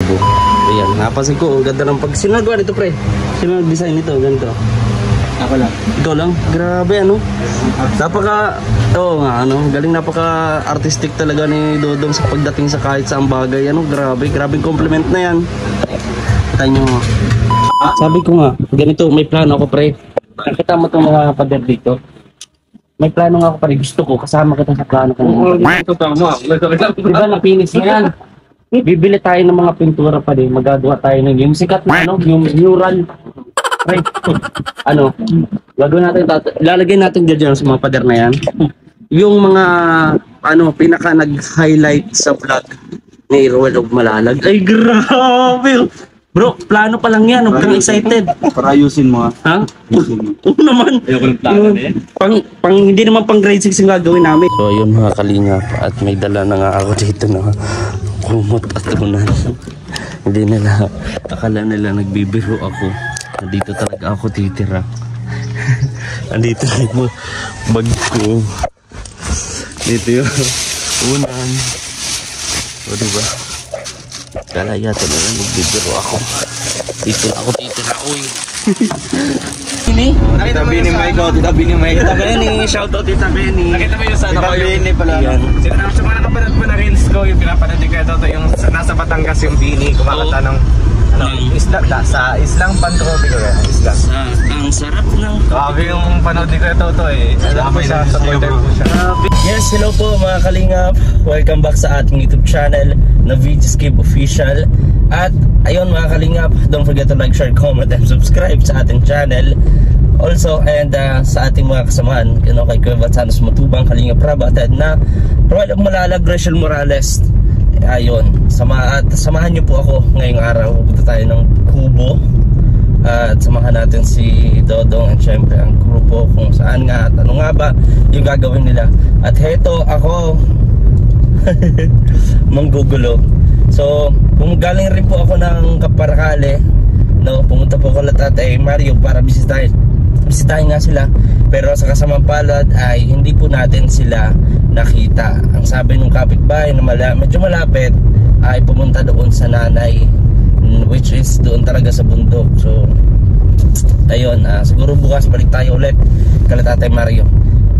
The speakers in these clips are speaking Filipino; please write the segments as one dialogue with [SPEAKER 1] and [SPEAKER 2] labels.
[SPEAKER 1] kubo. Ayan, napansin ko, ang ganda ng pag... Sino nagawa nito, pre? Sino nag-design nito? Ganito.
[SPEAKER 2] Ako lang.
[SPEAKER 1] Ikaw lang? Grabe, ano? Napaka... Oo nga, ano? Galing, napaka-artistic talaga ni Dodong sa pagdating sa kahit saang bagay. Ano? Grabe, grabing compliment na yan. Kita nyo. Sabi ko nga, ganito, may plano ako, pre. Nakita mo itong mga pader dito. May plano nga ako, pre. Gusto ko, kasama kita sa plano ko.
[SPEAKER 2] Ito tama.
[SPEAKER 1] Diba, napinis na yan. Bibili tayo ng mga pintura pa din. Magagawa tayo ng yung sikat na ano, yung mural. Right. Ano, gagawin natin, lalagay natin dyan sa mga pader na yan. Yung mga, ano, pinaka nag-highlight sa vlog ni Roel of Malalag. Ay, grabe! Bro, plano pa lang yan. Huwag kang excited.
[SPEAKER 2] Para ayusin mo, ha?
[SPEAKER 1] Ha?
[SPEAKER 2] Ayusin mo.
[SPEAKER 1] Oo naman.
[SPEAKER 2] Ayoko ng plano na
[SPEAKER 1] Hindi naman pang grade 6 yung gagawin namin. So, yun mga kalingap. At may dala na nga ako dito na kumot at tunan. Hindi nila, akala nila nagbibiro ako. Nandito talaga ako titira. Andito yung bag ko. Dito yung unan. O diba? Kala yata na lang nagbibiro ako. Dito na ako titira. Uy! Ini?
[SPEAKER 2] Tita Benny Michael, Tita Benny Michael.
[SPEAKER 1] Tita Benny, shoutout Tita Benny.
[SPEAKER 3] Nakita mo yung sa
[SPEAKER 2] Tita Benny pala.
[SPEAKER 1] Yan.
[SPEAKER 3] Sa mga nakapanood po na reels ko, yung pinapanood ko ito, yung nasa Batangas yung Bini, kumakanta ng isla, sa islang pantropi ko yan, isla.
[SPEAKER 1] Ang sarap ng...
[SPEAKER 3] Grabe yung panood ko ito eh. Alam ko siya, supporter ko siya.
[SPEAKER 1] Yes, hello po mga kalingap. Welcome back sa ating YouTube channel na Vidscape Official. At ayun mga kalingap, don't forget to like, share, comment, and subscribe sa ating channel. Also, and sa ating mga kasamahan, you know, kay Kuya Vatsanos Matubang, Kalingap Rab, at na Roel of Malalag, Rachel Morales. Ayun, samahan niyo po ako ngayong araw. Pupunta tayo ng Kubo at samahan natin si Dodong at syempre ang grupo kung saan nga at ano nga ba yung gagawin nila. At heto ako manggugulo. So, galing rin po ako ng Kaparakale, no? Pumunta po ako kay Tatay Mario para bisitahin nga sila. Pero sa kasamang palad ay hindi po natin sila nakita. Ang sabi ng kapitbahay na medyo malapit ay pumunta doon sa nanay, which is doon talaga sa bundok. So ayun, siguro bukas balik tayo ulit kay Tatay Mario.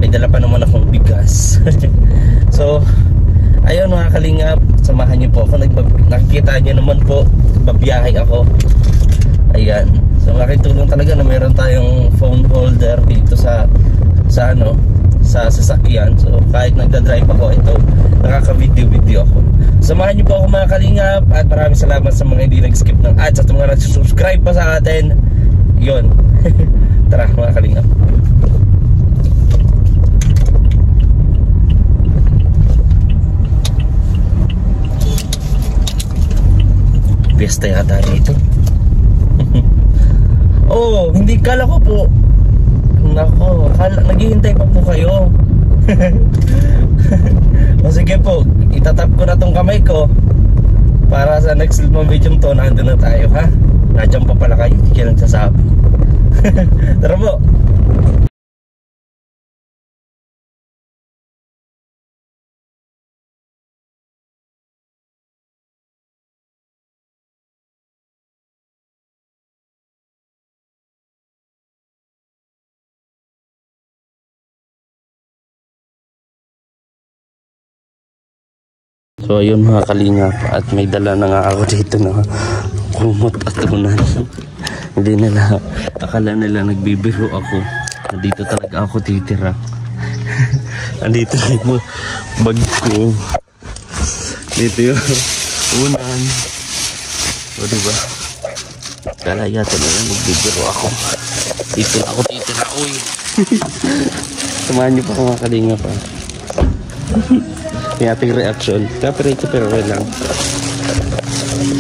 [SPEAKER 1] May dala pa naman akong bigas. So ayun mga kalingap, samahan niyo po ako. Nakikita niyo naman po, babiyahe ako. Ayan, so makitulong talaga na meron tayong phone holder dito sa sasakyan. So kahit nagda-drive ako, ito nakaka-video ako. Samahan niyo po ako mga kalingap. At maraming salamat sa mga hindi nag-skip ng ads at mga nag-subscribe pa sa atin. Yun. Tara mga kalingap. Fiesta yata dito. Oh, hindi, kala ko po. Nako, naghihintay pa po kayo. O sige po, itatap ko na tong kamay ko para sa next video to, nandun na tayo, ha? Nandiyan pa pala kayo, hindi kayo nagsasabi. Tara po. So ayun mga kalingap, at may dala na nga ako dito na kumot at tunan. Hindi nila, akala nila nagbibiro ako. Nandito talaga ako titira. Andito yung bag ko. Dito yung unan. O diba? Kala yata na lang nagbibiro ako. Dito na ako titira. Uy! Samahan niyo pa ako mga kalingap, ha. Yung ating reaction. Copyright pero lang.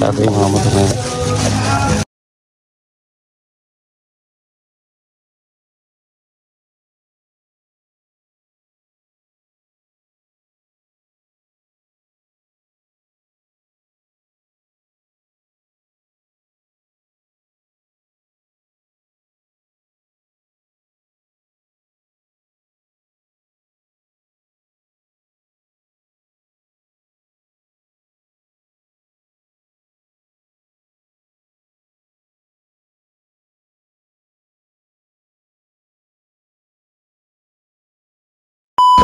[SPEAKER 1] Tato yung mga motor na yun.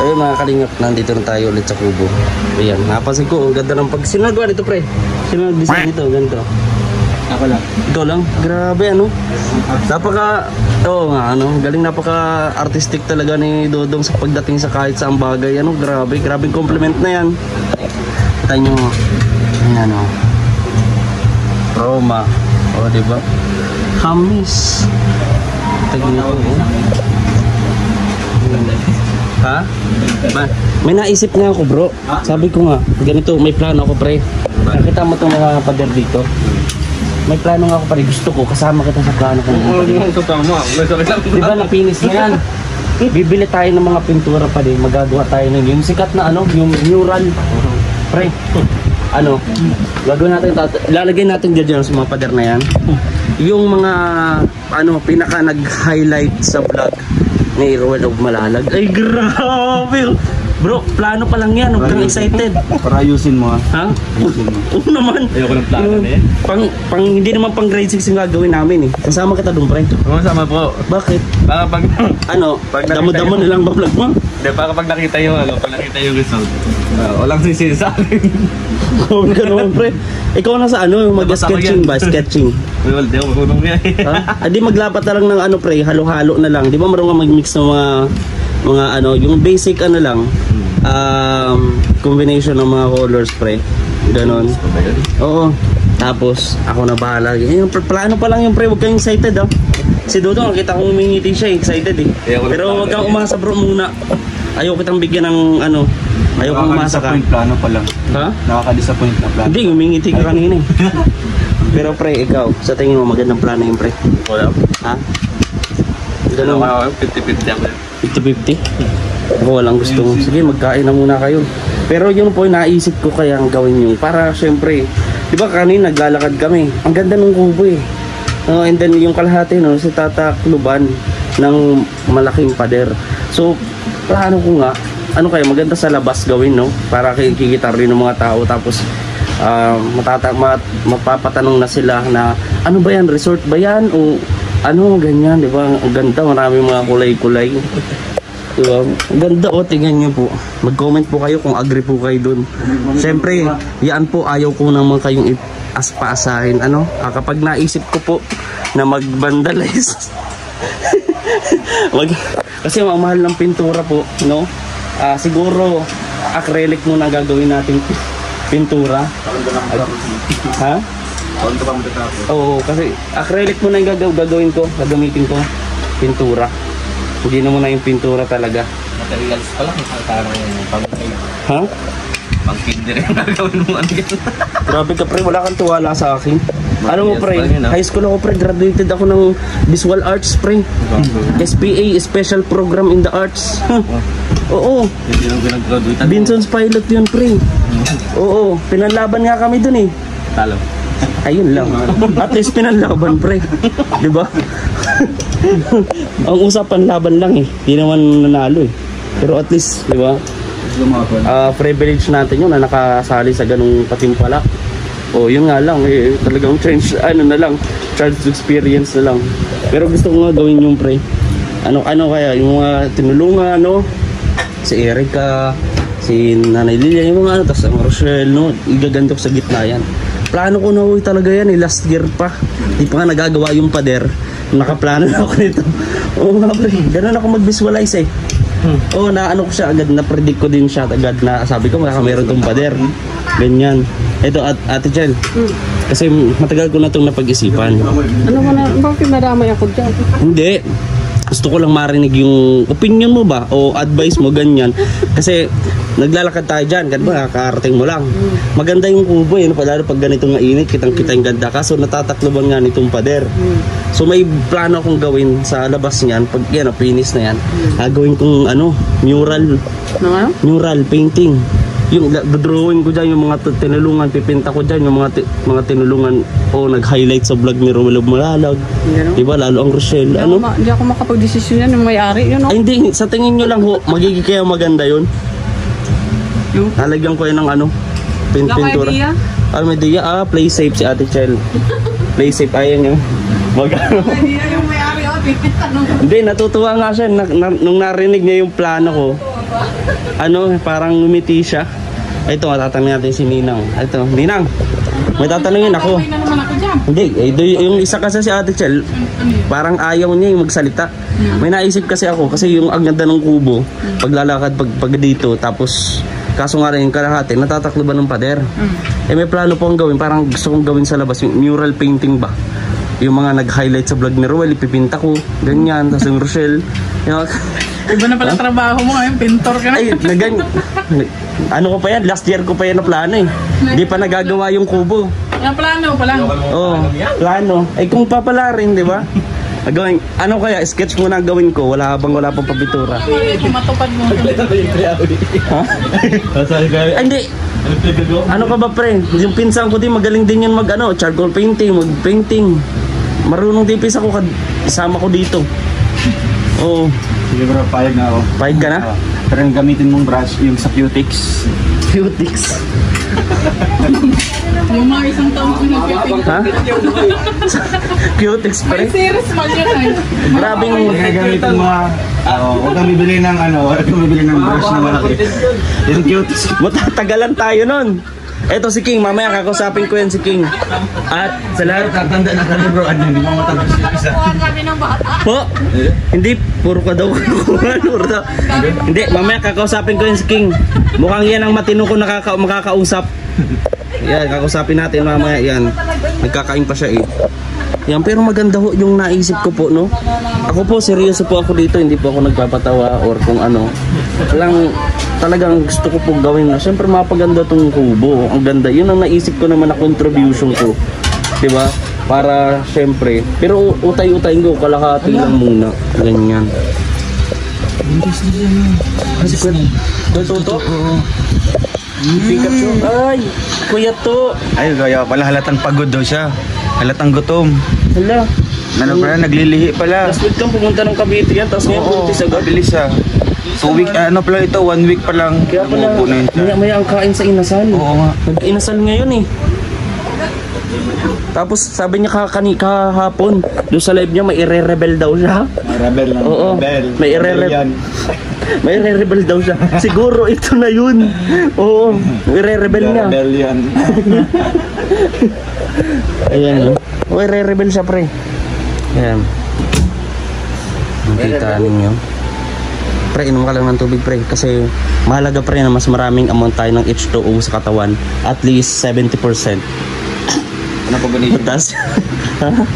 [SPEAKER 1] Ayun mga kalingap, nandito na tayo ulit sa kubo. Ayan, napansin ko, ang ganda ng sinagawa nito pre. Sino nag-design nito, ganito?
[SPEAKER 2] Ako lang.
[SPEAKER 1] Ikaw lang? Grabe ano? Galing napaka-artistic talaga ni Dodong sa pagdating sa kahit saang bagay. Ano, grabing compliment na yan. Kita nyo, ayan o. Roma. O, diba? Hamis. Kita nyo po. Ha? May naisip nga ako bro. Sabi ko nga, ganito, may plano ako pre. Nakita mo itong mga pader dito. May plano nga ako pare, gusto ko kasama kita sa plano ko. Di ba napinis na yan? Bibili tayo ng mga pintura pa din, magagawa tayo ng yung sikat na ano, yung mural. Pre, ano, gagawin natin, lalagay natin dyan sa mga pader na yan. Yung mga, ano, pinaka nag-highlight sa vlog ni Ruel of Malalag. Ay grabe! Bro, plano pa lang yan, huwag kang excited.
[SPEAKER 2] Para ayusin mo
[SPEAKER 1] ha?
[SPEAKER 2] Ayusin mo.
[SPEAKER 1] Oo naman.
[SPEAKER 2] Ayoko ng plano na
[SPEAKER 1] Hindi naman pang grade 6 yung gagawin namin eh. Kasama kita doon, pre.
[SPEAKER 2] Sama po.
[SPEAKER 1] Bakit?
[SPEAKER 2] Para pag...
[SPEAKER 1] Ano? Damo-damo nilang ba vlog mo?
[SPEAKER 2] Hindi, para pag nakita yung pag nakita yung result. Walang sisisi sa akin.
[SPEAKER 1] Kung ka naman, pre. Ikaw na sa ano, mag-sketching ba? Sketching.
[SPEAKER 2] Well, di ako marunong yan.
[SPEAKER 1] Di maglapat na lang ng ano, pre. Halo-halo na lang. Di ba marunong mag-mix ng mga ano, yung basic ano lang. Combination ng mga colors pre. Ganon. Oo. Tapos ako na bahala. Yung plano pa lang yung pre, huwag kang excited ah. Si Dodo, nakita kong umingiti siya, excited eh. Pero huwag kang umasa bro muna. Ayaw kitang bigyan ng ano. Ayaw kang umasa ka.
[SPEAKER 2] Plano pa lang.
[SPEAKER 1] Ha?
[SPEAKER 2] Nakaka-disappoint na plano.
[SPEAKER 1] Hindi, umingiti ka kanina eh. Pero pre, ikaw, sa tingin mo magandang plano yung pre?
[SPEAKER 2] Wala.
[SPEAKER 1] Ha? Ganun.
[SPEAKER 2] 50-50 ako.
[SPEAKER 1] 50-50? Ako walang gusto. Sige, magkain na muna kayo. Pero yun po, naisip ko kayang gawin yun. Para syempre, di ba kanina naglalakad kami. Ang ganda ng kubo eh. And then yung kalahati no, si tatakluban ng malaking pader. So, plano ko nga, ano kaya maganda sa labas gawin no? Para kikita rin ng mga tao. Tapos, mapapatanong na sila na ano ba yan, resort ba yan? O ano, ganyan, di ba? Ang ganda, maraming mga kulay-kulay. Diba? Ang ganda o, tingnan nyo po. Mag-comment po kayo kung agree po kayo dun. Siyempre, yan po, ayaw ko naman kayong aspa-asahin. Ano? Kapag naisip ko po na mag-vandalize. Kasi ang mahal ng pintura po, no? Siguro, acrylic muna gagawin natin pintura. Ha? Oo, kasi acrylic muna yung gagawin ko, gagamitin ko pintura. Hindi na muna yung pintura talaga.
[SPEAKER 2] Materials pa lang, parang pang-kinder.
[SPEAKER 1] Ha?
[SPEAKER 2] Pang-kinder yung gagawin mo ano yan.
[SPEAKER 1] Grabe ka pre, wala kang tuwala sa akin. Ano mo pre, high school ako pre, graduated ako ng visual arts pre. SPA, Special Program in the Arts. Oo.
[SPEAKER 2] Hindi lang pinag-graduate.
[SPEAKER 1] Vincent's Pilot yun pre. Oo, pinanlaban nga kami dun eh.
[SPEAKER 2] Talo.
[SPEAKER 1] Ayun lang. At least pinanlaban pre. Diba? Ang usapan laban lang eh. Di naman nanalo eh. Pero at least, diba? Privilege natin yun na nakasali sa ganung patimpalak. O yun nga lang eh, talagang change, ano na lang, chance to experience na lang. Pero gusto ko nga gawin yung pre. Ano kaya, yung mga tinulungan, no? Si Erica, si Nanay Lilia, yung mga ano, tapos ang Rochelle, no? Igagantok sa gitna yan. Plano ko na talaga yan eh, last year pa. Di pa nga nagagawa yung pader. Nakaplano na ako nito. Oo nga pre, ganun ako mag-visualize eh. Oo, naano ko siya agad, na-predict ko din siya agad na sabi ko meron tong pader. Ganyan. Ito Ate Chel. Kasi matagal ko na itong napag-isipan.
[SPEAKER 4] Ano mo na, bakit nadamay ako dyan?
[SPEAKER 1] Hindi. Gusto ko lang marinig yung opinion mo ba o advice mo ganyan. Kasi naglalakad tayo dyan, ganun ba, kakarating mo lang. Maganda yung kubo eh, lalo pag ganito nga init, kitang-kita yung ganda. Kaso natatakloban nga nitong pader. So may plano akong gawin sa labas niyan, pag yan, finish na yan, gagawin kong mural.
[SPEAKER 4] Ano?
[SPEAKER 1] Mural painting. Yung drawing ko dyan, yung mga tinulungan, pipinta ko dyan, yung mga tinulungan o nag-highlight sa vlog ni Romelo Malalag. Diba, lalo ang Rochelle.
[SPEAKER 4] Hindi ako makapag-desisyon yan, yung may-ari yun.
[SPEAKER 1] Ay hindi, sa tingin nyo lang ho, magiging kaya maganda yun. Lalagyan ko yan ng pintura. May idea? Play safe si Ate Chel. Play safe, ayan nyo.
[SPEAKER 4] Yung may-ari,
[SPEAKER 1] Hindi, natutuwa nga siya nung narinig niya yung plano ko. ano, parang ngumiti siya. Ito, tatanungin natin si Ninang. Ito, Ninang, may tatanungin ako.
[SPEAKER 4] Okay na naman ako dyan.
[SPEAKER 1] Hindi, yung isa kasi si Ate Chel, parang ayaw niya yung magsalita. May naisip kasi ako, kasi yung ang ganda ng kubo, paglalakad pag dito, tapos kaso nga rin yung kalahati, natatakloban ng pader. Eh may plano po akong gawin, parang gusto kong gawin sa labas, yung mural painting ba? Yung mga nag-highlight sa vlog ni Ruel, ipipinta ko, ganyan, tapos yung Rochelle.
[SPEAKER 4] Iba na pala trabaho mo ngayon, pintor ka na.
[SPEAKER 1] Ay, ano ko pa yan, last year ko pa yan na plano eh. Hindi pa nagagawa yung kubo.
[SPEAKER 4] Plano pa lang.
[SPEAKER 1] Oo, plano. Ay kung papala rin, di ba? Gawin, ano kaya, sketch muna ang gawin ko, wala pang pabitura.
[SPEAKER 4] Kung matupad mo.
[SPEAKER 1] Ha? Ay, hindi. Ano ka ba pre? Yung pinsan ko din, magaling din yun charcoal painting, mag-painting. Marunong din pisa ko, isama ko dito. Oo.
[SPEAKER 2] Sige bro, payag na ako.
[SPEAKER 1] Pahig ka na?
[SPEAKER 2] Pero yung gamitin mong brush, yung sa Cutix.
[SPEAKER 1] Cutix.
[SPEAKER 4] Yung mga isang taon ko nagpipintor.
[SPEAKER 1] Ha? Cutix pa rin?
[SPEAKER 4] Serious man yun ay.
[SPEAKER 1] Grabing
[SPEAKER 2] Gagamitin mo huwag kang bibili ng huwag kang bibili ng brush na malaki. Yung Cutix.
[SPEAKER 1] matatagalan tayo nun. Eto si King, mamaya kakausapin ko yan si King. At sa lahat,
[SPEAKER 2] Tatanda na kami bro, hindi mo matapos yung isa.
[SPEAKER 4] Kuhan kami ng bata.
[SPEAKER 1] po, hindi, puro ka daw. Hindi, mamaya kakausapin ko yan si King. Mukhang yan ang matino ko makakausap. Yan, kakausapin natin mamaya yan. Nagkakain pa siya eh. Yan, pero maganda ho yung naisip ko po, no? Ako po, seryoso po ako dito, hindi po ako nagpapatawa or kung ano. Talagang gusto ko po gawin na. Siyempre, mapaganda tong kubo. Ang ganda. Yun ang naisip ko naman na contribution ko. Diba? Para, siyempre. Pero utay-utayin ko, kalahati lang muna. Ganyan. Kasi Kuya Toto? Pikachu. Ay, Kuya To.
[SPEAKER 2] Ay, kaya pala halatang pagod daw siya. Halatang gutom.
[SPEAKER 1] Hala.
[SPEAKER 2] Ano pala, naglilihi pala.
[SPEAKER 1] Last week lang pumunta ng Cavite yan, tapos ngayon buntis agad.
[SPEAKER 2] Mabilis ah. 2 week, ano pala ito, 1 week pa lang.
[SPEAKER 1] Kaya pala,
[SPEAKER 2] Umupo na yun siya.
[SPEAKER 1] maya ang kain sa inasal.
[SPEAKER 2] Oo nga.
[SPEAKER 1] Nag-inasal ngayon eh. Tapos sabi niya kahapon, doon sa live niya may ire-rebel daw siya.
[SPEAKER 2] Rebel lang.
[SPEAKER 1] Oo,
[SPEAKER 2] Rebel.
[SPEAKER 1] may ire-rebel. May ire-rebel daw siya. Siguro ito na yun. Oo, ire-rebel niya.
[SPEAKER 2] Rebel yan.
[SPEAKER 1] Ayan o. Ire-rebel siya pre. Ayan. Nakita ninyo. Pre, inom ka lang ng tubig pre. Kasi mahalaga pre na mas maraming amount tayo ng H2O sa katawan. At least 70%.
[SPEAKER 2] Ano combination?
[SPEAKER 1] Tapos,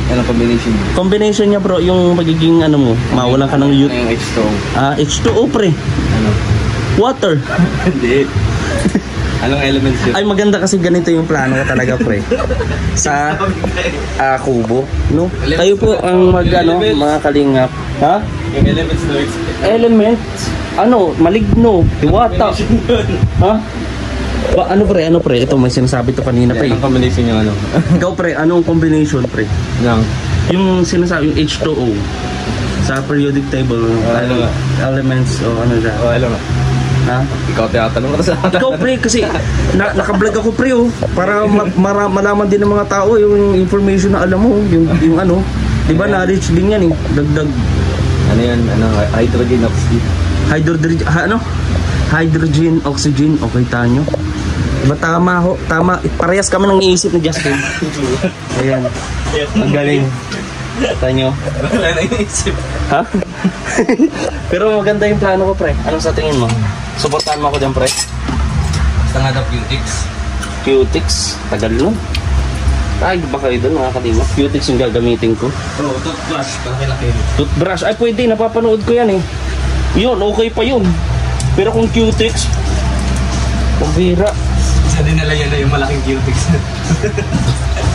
[SPEAKER 2] Ano combination?
[SPEAKER 1] combination niya bro, yung magiging ano mo, mawalan ka ng youth.
[SPEAKER 2] Yung H2O.
[SPEAKER 1] H2O pre.
[SPEAKER 2] Ano?
[SPEAKER 1] Water.
[SPEAKER 2] Hindi. Anong elements yun?
[SPEAKER 1] Ay maganda kasi ganito yung plano ko talaga pre. Sa kubo, no? Kayo po ang mga kalingap. Ha?
[SPEAKER 2] Yung elements na
[SPEAKER 1] Elements? Ano? Maligno, diwata. Ha? Ano pre? Ito may sinasabi to kanina pre.
[SPEAKER 2] Anong combination yung ano?
[SPEAKER 1] Ikaw pre, anong combination pre?
[SPEAKER 2] Yung
[SPEAKER 1] Yung sinasabi, yung H2O sa periodic table, elements o ano siya.
[SPEAKER 2] alam mo.
[SPEAKER 1] Ha?
[SPEAKER 2] Ikaw tinatanong ka sa akin.
[SPEAKER 1] Ikaw pre, kasi naka-vlog ako pre para malaman din ng mga tao yung information na alam mo, yung ano, di ba knowledge din yan eh, dagdag.
[SPEAKER 2] Ano yan? Hydrogen oxide.
[SPEAKER 1] Hydrogen, oxygen, okay tanyo. Diba tama ho, tama, parehas kami nang iisip ni Justin. Ayan, ang galing. Tanyo.
[SPEAKER 2] Wala na inisip.
[SPEAKER 1] Ha? Pero maganda yung plano ko pre, anong sa tingin mo? Suportahan mo ako dyan pre?
[SPEAKER 2] Basta nga daw Cutix.
[SPEAKER 1] Cutix, tagal nun. Ay, baka kayo doon mga kalima. Cutix yung gagamitin ko.
[SPEAKER 2] Oo, toothbrush. Palaki-laki.
[SPEAKER 1] Toothbrush, ay pwede, napapanood ko yan eh. Yun, okay pa yun. Pero kung Cutix, pambira.
[SPEAKER 2] Isa din nila yan na yung malaking Cutix.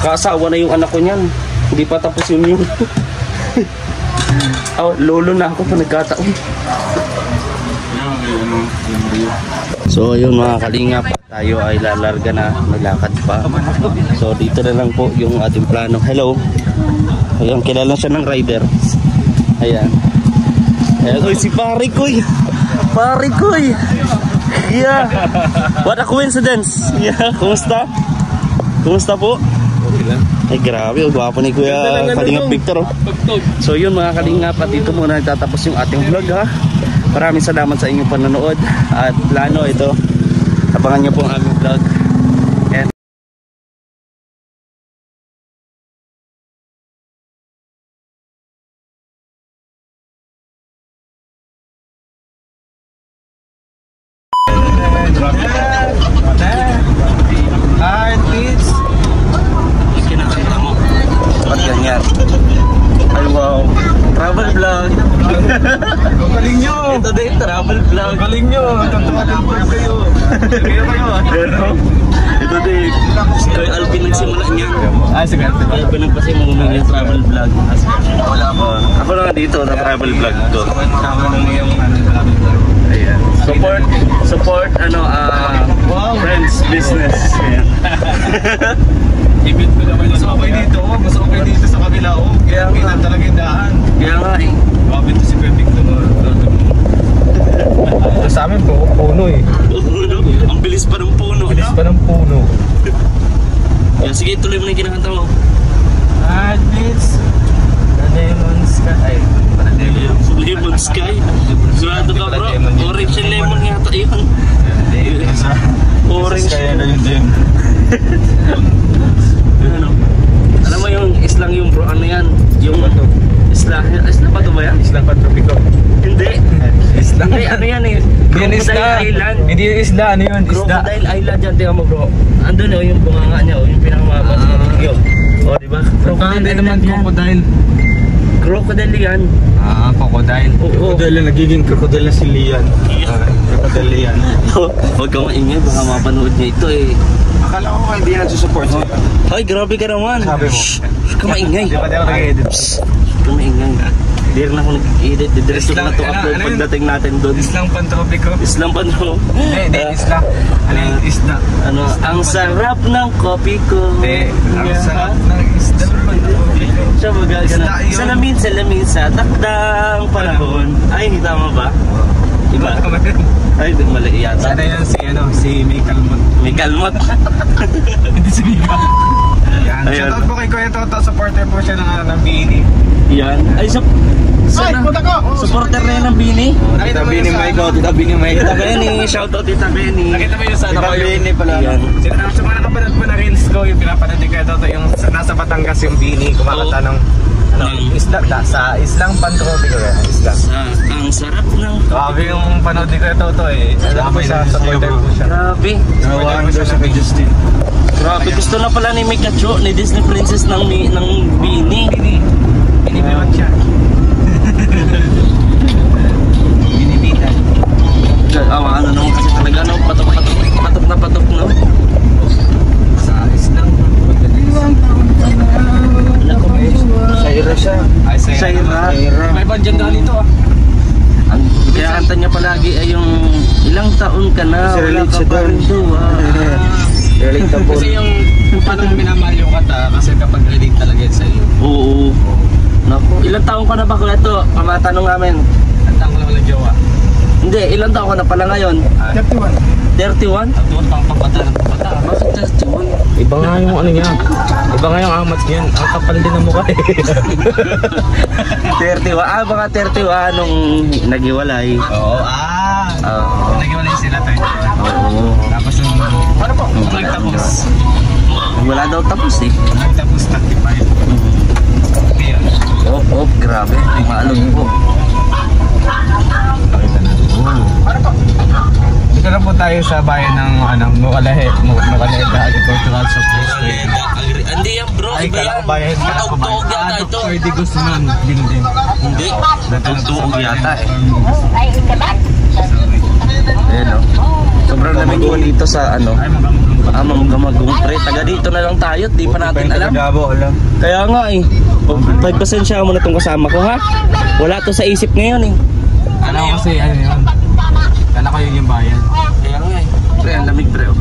[SPEAKER 1] Kasawa na yung anak ko niyan. Hindi pa tapos yun. Lolo na ako pa nagkataon. So yun mga kalingap, tayo ay lalarga na, maglakad pa. So dito na lang po yung ating plano. Hello. Ayan, kilala siya ng rider. Ayan. Ayan, oy si Pare Koy. Pare Koy. Yeah. What a coincidence. Yeah, kumusta? Kumusta po?
[SPEAKER 2] Okay lang.
[SPEAKER 1] Ay grabe, gwapo ni Kuya Kalingap Victor. So yun mga kalingap, at dito muna nagtatapos yung ating vlog ha. maraming salamat sa inyong panonood. At plano ito, abangan nyo po ang aming vlog. And
[SPEAKER 3] Hi, kids.
[SPEAKER 1] kinakanta mo. Ba't ganyan? Ay wow. Travel vlog.
[SPEAKER 3] Galing nyo.
[SPEAKER 1] Ito din, travel vlog.
[SPEAKER 3] Galing nyo. Tatawagan kayo.
[SPEAKER 1] Pero, ito din. Kay Alvin nagsimula niya.
[SPEAKER 3] Sige.
[SPEAKER 1] Kaya pinagpasimula yung travel vlog. Wala po. Ako na dito na travel vlog to. Ayan. Support friends business. Ayan.
[SPEAKER 3] Ibig ko naman yung okay dito. Mas okay dito sa kabila. Kaya kita talaga yung daan.
[SPEAKER 1] Kaya nga eh.
[SPEAKER 3] Grabe to si Pepik to. Sa amin po, puno eh.
[SPEAKER 1] Ang bilis pa ng puno.
[SPEAKER 3] Bilis pa ng puno.
[SPEAKER 1] Kaya sige, tuloy mo na yung kinakanta mo.
[SPEAKER 3] Hi, kids. Lemon sky.
[SPEAKER 1] Lemon sky. Sigurado ka bro. Orange and lemon yata yun. Orange.
[SPEAKER 3] Kaya na yun din.
[SPEAKER 1] Ano? Alam mo yung islang yung bro, ano yan? Yung isla pa to ba yan?
[SPEAKER 3] Isla Patropiko.
[SPEAKER 1] Hindi.
[SPEAKER 3] Isla.
[SPEAKER 1] Hindi, ano yan eh? Crocodile Island.
[SPEAKER 3] Hindi yung isla, ano yun? Isla.
[SPEAKER 1] Crocodile Island yan, tingnan mo bro. Andun o yung bunganga niya o yung pinakamabas na video. O diba? Crocodile Island yan.
[SPEAKER 3] Crocodile.
[SPEAKER 1] Crocodile yan.
[SPEAKER 3] Crocodile.
[SPEAKER 1] Oo.
[SPEAKER 3] Crocodile na nagiging crocodile na si Lian. Crocodile yan.
[SPEAKER 1] Huwag kang maingay, baka mapanood niya ito eh.
[SPEAKER 2] Akala ko hindi nagsusupport sa'yo.
[SPEAKER 1] Ay, grabe ka naman.
[SPEAKER 3] Sabi mo.
[SPEAKER 1] Huwag kang maingay.
[SPEAKER 3] Di ba di ako nag-edit?
[SPEAKER 1] Huwag kang maingay. Di rin ako nag-edit. Didiretso ko na ito upload pagdating natin doon.
[SPEAKER 3] Islang Pantropiko.
[SPEAKER 1] Islang pa no?
[SPEAKER 3] Hindi, isla. Ano yung isla?
[SPEAKER 1] Ano, ang sarap ng kopi ko.
[SPEAKER 3] Hindi, ang sarap ng isla.
[SPEAKER 1] Siya magagana. Salamin sa takdang panahon. Ay, hindi tama ba? Iba? Ay, mali yata.
[SPEAKER 3] Sana yan si May Kalmot.
[SPEAKER 1] May kalmot.
[SPEAKER 3] Hindi si Mika. Yan.
[SPEAKER 1] Ayun.
[SPEAKER 3] Shoutout po kay Kuya Toto. Supporter po siya ng BNI.
[SPEAKER 1] Yan. Ay, supporter na yan ng Bini.
[SPEAKER 3] Nakita mo yun sa
[SPEAKER 2] Tita Bini Mike.
[SPEAKER 1] Tita Benny, shoutout Tita Benny.
[SPEAKER 3] Nakita mo yun sa
[SPEAKER 2] Tita Bini pala.
[SPEAKER 1] Yan.
[SPEAKER 3] Sa mga nakapanood po na reels ko, yung pinapanood ni Kuya Toto, yung nasa Batangas yung BNI, kumakanta ng isla, sa islang Pantropiko yan, isla.
[SPEAKER 1] Ang sarap ng
[SPEAKER 3] Grabe yung panood ni Kuya Toto eh. Alam ko siya, supporter po siya.
[SPEAKER 1] Grabe.
[SPEAKER 2] Nawaan ko siya kay Justin.
[SPEAKER 1] Grabe, gusto na pala ni Mikachu, ni Disney Princess ng Bini.
[SPEAKER 3] Binibiyot siya. Binibita.
[SPEAKER 1] Ano naman kasi talaga, no? Patok no?
[SPEAKER 3] Sa islang
[SPEAKER 2] Saira siya.
[SPEAKER 3] Ay,
[SPEAKER 1] Saira.
[SPEAKER 3] May bandyan dali ito ah.
[SPEAKER 1] Kaya kanta niya palagi ay yung ilang taon ka na, wala
[SPEAKER 2] Relate
[SPEAKER 1] ka
[SPEAKER 2] siya
[SPEAKER 1] pa
[SPEAKER 2] doon.
[SPEAKER 1] rin duwa.
[SPEAKER 2] Relatable.
[SPEAKER 3] Kasi yung paano minamahal yung kanta, kasi kapag relate talaga yun sa iyo.
[SPEAKER 1] Oo. Naku, ilang taon ka na ba kung ito? Matanong namin.
[SPEAKER 3] Kanta ko lang walang jowa.
[SPEAKER 1] Hindi, ilang taon ka na pala ngayon? 31? 31?
[SPEAKER 3] Tuwan pang pabata ng pabata.
[SPEAKER 1] Bakit 31?
[SPEAKER 3] Iba nga yung ano niya. Iba nga yung amat niyan. Ang kapal din ng mukha eh.
[SPEAKER 1] 31? Baka 31 nung naghiwalay.
[SPEAKER 3] Oo, naghiwalay sila tayo.
[SPEAKER 1] Oo.
[SPEAKER 3] Tapos nung ano po? Nung nagtapos.
[SPEAKER 1] Wala daw tapos eh.
[SPEAKER 3] Nagtapos 35. Kaya.
[SPEAKER 1] Grabe. Maalog po.
[SPEAKER 3] Pakita natin. Ano po? Dito na po tayo sa bayan ng Mukalahe Agricultural Supply Store.
[SPEAKER 1] Hindi yan bro, iba yan.
[SPEAKER 3] Bayan ka ako
[SPEAKER 1] Tugtog yata ito.
[SPEAKER 3] Dr. De Guzman, Dingding.
[SPEAKER 1] Hindi. Tugtog yata eh. Ayan o. Sobrang lamig ko dito sa ano.
[SPEAKER 3] Ay, magamagong pa.
[SPEAKER 1] Mamagong pre. Taga dito na lang tayo. Di pa natin alam.
[SPEAKER 2] alam.
[SPEAKER 1] Kaya nga eh. Pagpasensya mo na itong kasama ko ha. Wala to sa isip ngayon eh.
[SPEAKER 3] Kala ko kasi ano yun. Kala ko yun yung bayan.
[SPEAKER 1] Kaya nga eh. Pre, ang lamig pre oh.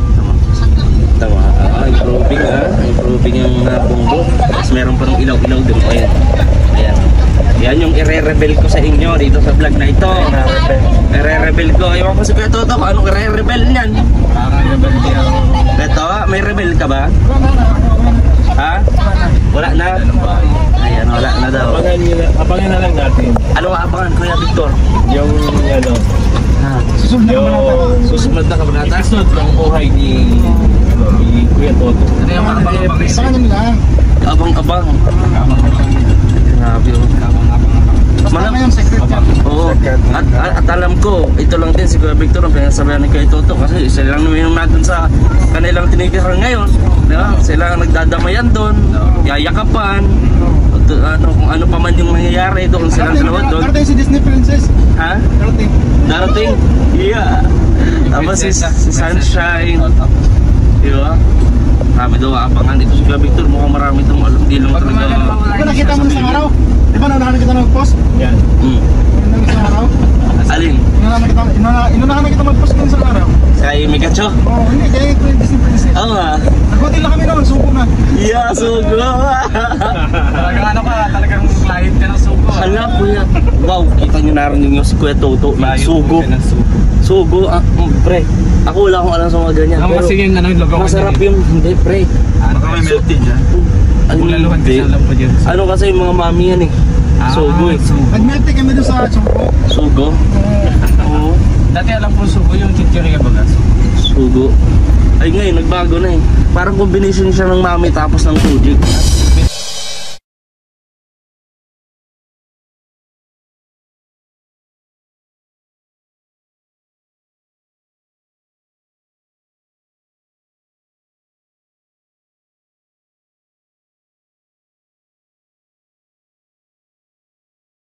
[SPEAKER 1] Tawa. Improving ha. Improving yung bunggo. Tapos meron pa ng ilaw-ilaw doon. Ayan. Ayan. Yan yung ire-rebel ko sa inyo dito sa vlog na ito. Ire-rebel ko. Ewan ko si Kuya Toto kung anong ire-rebel niyan.
[SPEAKER 3] Parang rebel niya.
[SPEAKER 1] Beto, may rebel ka ba? Ha? Wala na? Ayan, wala na daw.
[SPEAKER 3] Abangin na lang natin.
[SPEAKER 1] Ano ang abangan, Kuya Victor?
[SPEAKER 3] Yung ano,
[SPEAKER 2] Susunod na kabanata.
[SPEAKER 3] yung susunod na kabanata. Susunod ng buhay ni Kuya Toto.
[SPEAKER 1] Ano yung abang-abang?
[SPEAKER 2] Sa kanya lang.
[SPEAKER 1] Abang-abang. Grabe oh.
[SPEAKER 2] Basta yung secret yan.
[SPEAKER 1] Oo. At alam ko, ito lang din si Kuya Victor ang pinasabihan ni Kuya Toto kasi sila lang naman yung nandun sa kanilang tinitirahan ngayon. Diba? Sila ang nagdadamayan doon, yayakapan, kung ano pa man yung nangyayari doon silang dalawa doon.
[SPEAKER 2] Darating si Disney Princess.
[SPEAKER 1] Ha?
[SPEAKER 2] Darating.
[SPEAKER 1] Darating? Yeah. Tapos si Sunshine. Diba? Marami daw abangan dito si Kuya Victor. Mukhang marami itong alam. Di lang talaga.
[SPEAKER 2] Di ba nakita mo na sa araw? Di ba naunahan kita mag-post?
[SPEAKER 3] Yan.
[SPEAKER 2] Inunahan sa araw?
[SPEAKER 1] Alin?
[SPEAKER 2] Inunahan na kita mag-post dun sa araw.
[SPEAKER 1] Kay Mikacho?
[SPEAKER 2] Oo, hindi. Kaya yung Disney Princess.
[SPEAKER 1] Oo nga.
[SPEAKER 2] Nag-hotel na kami noon. Suko na.
[SPEAKER 1] Yeah, sugo.
[SPEAKER 3] Talagang ano ka, talagang client ka ng suko.
[SPEAKER 1] Hala, Kuya. Wow, kita nyo narinig nyo si Kuya Toto. Sugo.
[SPEAKER 3] Ka ng suko.
[SPEAKER 1] Sugo. Pre. Ako wala akong alam sa mga ganyan.
[SPEAKER 3] Ang
[SPEAKER 1] Pero
[SPEAKER 3] kasi yung ano, yung logo.
[SPEAKER 1] masarap yung, hindi, pre.
[SPEAKER 3] Ano ka may melted dyan?
[SPEAKER 1] Ano,
[SPEAKER 3] Bulaluhan
[SPEAKER 1] hindi.
[SPEAKER 3] kasi alam ko dyan.
[SPEAKER 1] Ano kasi yung mga mami yan eh. Sugo eh.
[SPEAKER 2] Nag-melty kami doon sa Chongko.
[SPEAKER 1] Sugo? Oo.
[SPEAKER 3] Dati alam ko suko yung chichirya bagas.
[SPEAKER 1] Sugo. Ay ngayon, nagbago na eh. Parang combination siya ng mami tapos ng suji.